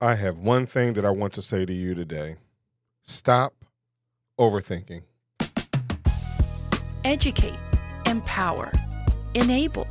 I have one thing that I want to say to you today. Stop overthinking. Educate, empower, enable,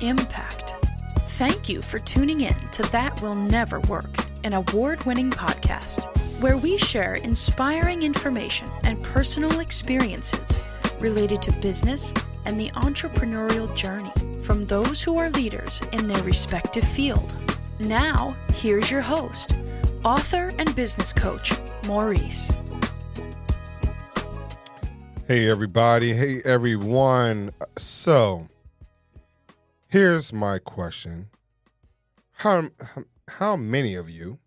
impact. Thank you for tuning in to That Will Never Work, an award-winning podcast where we share inspiring information and personal experiences related to business and the entrepreneurial journey from those who are leaders in their respective field. Now, here's your host, author and business coach, Maurice. Hey, everybody. Hey, everyone. So, here's my question. How many of you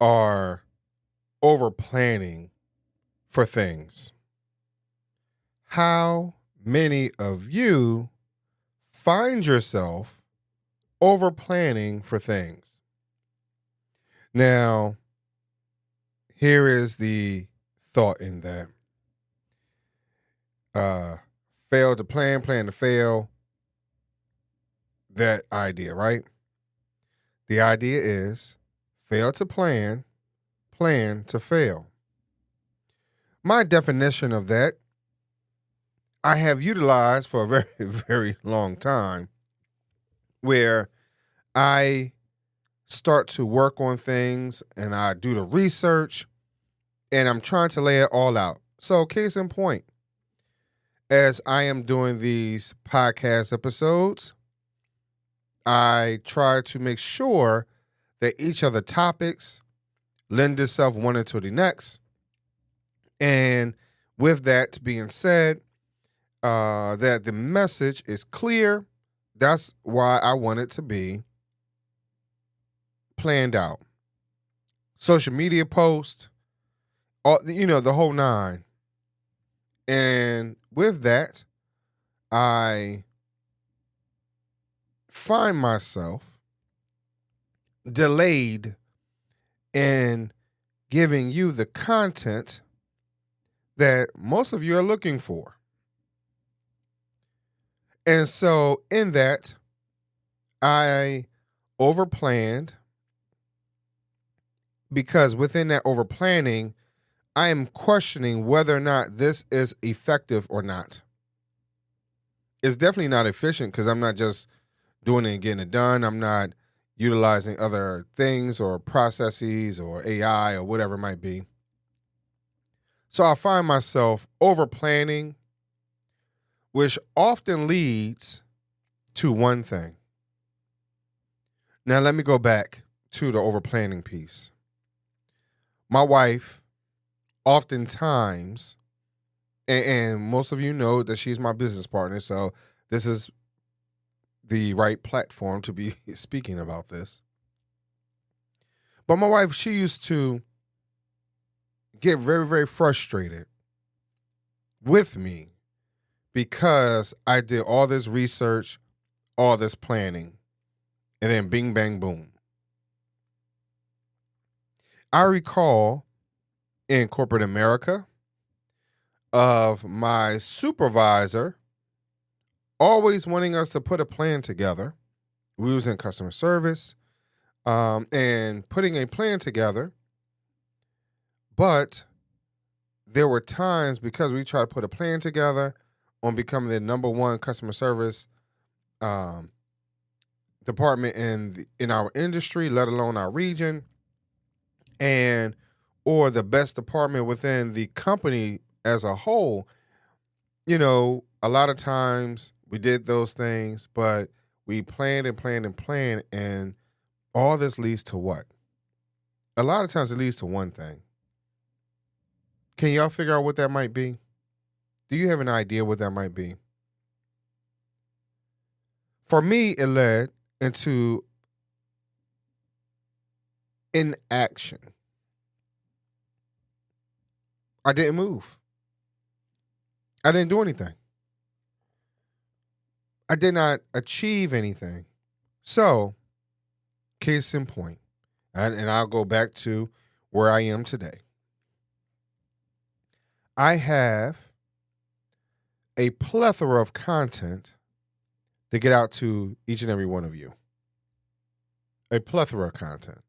are over planning for things? How many of you find yourself over planning for things? Now, here is the thought in that. Fail to plan, plan to fail. That idea, right? The idea is fail to plan, plan to fail. My definition of that, I have utilized for a very, very long time, where I start to work on things and I do the research and I'm trying to lay it all out. So, case in point, as I am doing these podcast episodes, I try to make sure that each of the topics lend itself one into the next. And with that being said, that the message is clear. That's why I want it to be planned out. Social media post, the whole nine. And with that, I find myself delayed in giving you the content that most of you are looking for. And so in that, I overplanned, because within that overplanning, I am questioning whether or not this is effective or not. It's definitely not efficient because I'm not just doing it and getting it done. I'm not utilizing other things or processes or AI or whatever it might be. So I find myself overplanning, which often leads to one thing. Now, let me go back to the overplanning piece. My wife, oftentimes, and most of you know that she's my business partner, so this is the right platform to be speaking about this. But my wife, she used to get very, very frustrated with me because I did all this research, all this planning, and then bing, bang, boom. I recall in corporate America of my supervisor always wanting us to put a plan together. We was in customer service and putting a plan together. But there were times, because we tried to put a plan together on becoming the number one customer service department in our industry, let alone our region, or the best department within the company as a whole. A lot of times we did those things, but we planned and planned and planned, and all this leads to what? A lot of times it leads to one thing. Can y'all figure out what that might be? Do you have an idea what that might be? For me, it led into inaction. I didn't move. I didn't do anything. I did not achieve anything. So, case in point, and I'll go back to where I am today. I have a plethora of content to get out to each and every one of you. A plethora of content.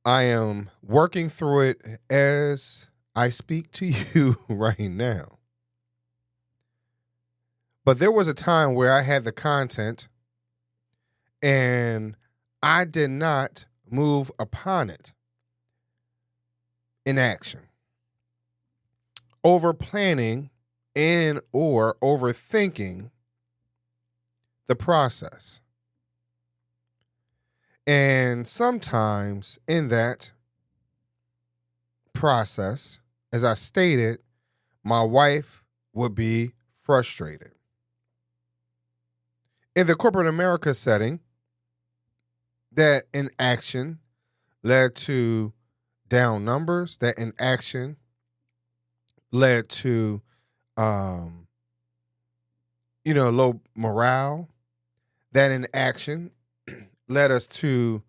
I am working through it as I speak to you right now. But there was a time where I had the content and I did not move upon it in action. Over planning and or overthinking the process. And sometimes in that process, as I stated, my wife would be frustrated. In the corporate America setting, that inaction led to down numbers, that inaction led to low morale, that inaction led us to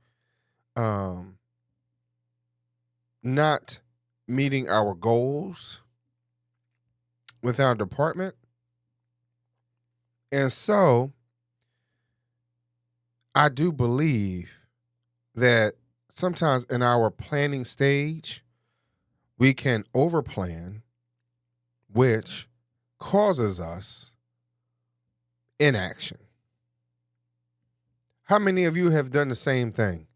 not meeting our goals with our department. And so I do believe that sometimes in our planning stage, we can overplan, which causes us inaction. How many of you have done the same thing?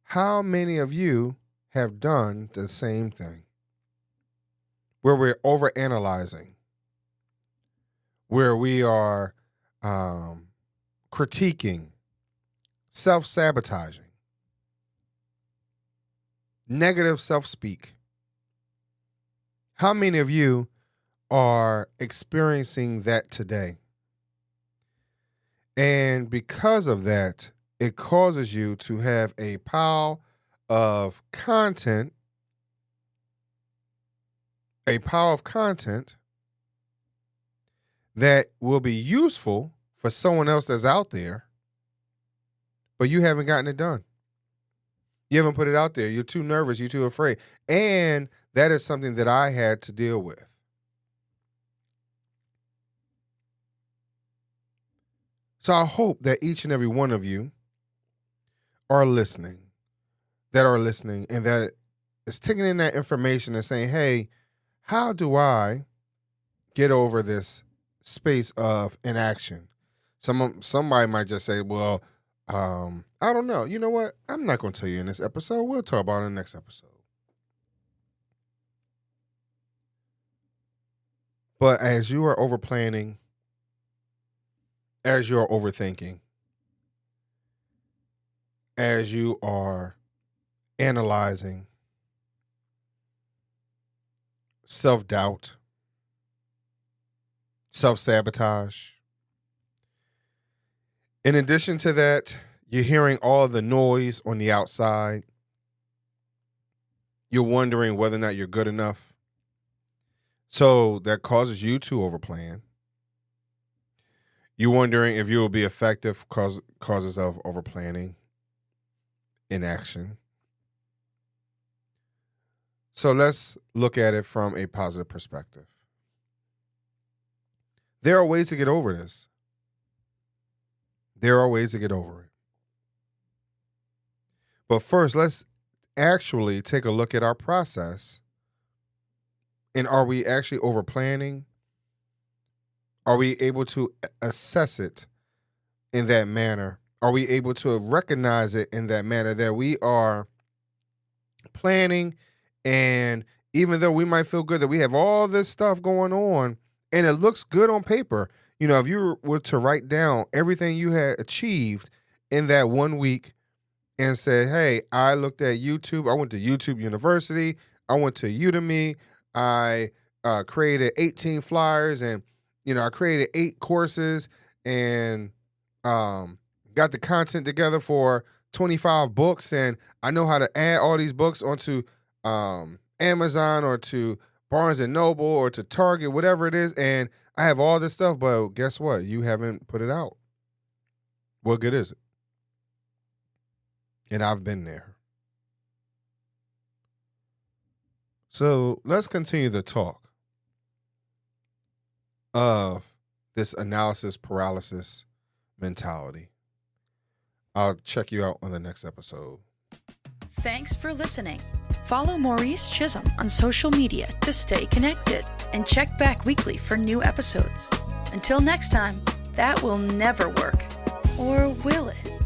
How many of you have done the same thing? Where we're overanalyzing, where we are critiquing, self-sabotaging, negative self-speak. How many of you are experiencing that today? And because of that, it causes you to have a pile of content, that will be useful for someone else that's out there, but you haven't gotten it done. You haven't put it out there. You're too nervous. You're too afraid. And that is something that I had to deal with. So I hope that each and every one of you are listening, and that is taking in that information and saying, hey, how do I get over this space of inaction? Somebody might just say, well, I don't know. You know what? I'm not going to tell you in this episode. We'll talk about it in the next episode. But as you are overplanning, as you're overthinking, as you are analyzing, self-doubt, self-sabotage. In addition to that, you're hearing all the noise on the outside. You're wondering whether or not you're good enough. So that causes you to overplan. You're wondering if you will be effective, causes of overplanning, inaction. So let's look at it from a positive perspective. There are ways to get over this. There are ways to get over it. But first, let's actually take a look at our process. And are we actually overplanning? Are we able to assess it in that manner? Are we able to recognize it in that manner that we are planning, and even though we might feel good that we have all this stuff going on and it looks good on paper, if you were to write down everything you had achieved in that 1 week and said, hey, I looked at YouTube, I went to YouTube University, I went to Udemy, I created 18 flyers, and I created 8 courses, and got the content together for 25 books, and I know how to add all these books onto Amazon or to Barnes and Noble or to Target, whatever it is, and I have all this stuff, but guess what? You haven't put it out. What good is it? And I've been there. So let's continue the talk of this analysis paralysis mentality. I'll check you out on the next episode. Thanks for listening. Follow Maurice Chisholm on social media to stay connected and check back weekly for new episodes. Until next time, that will never work. Or will it?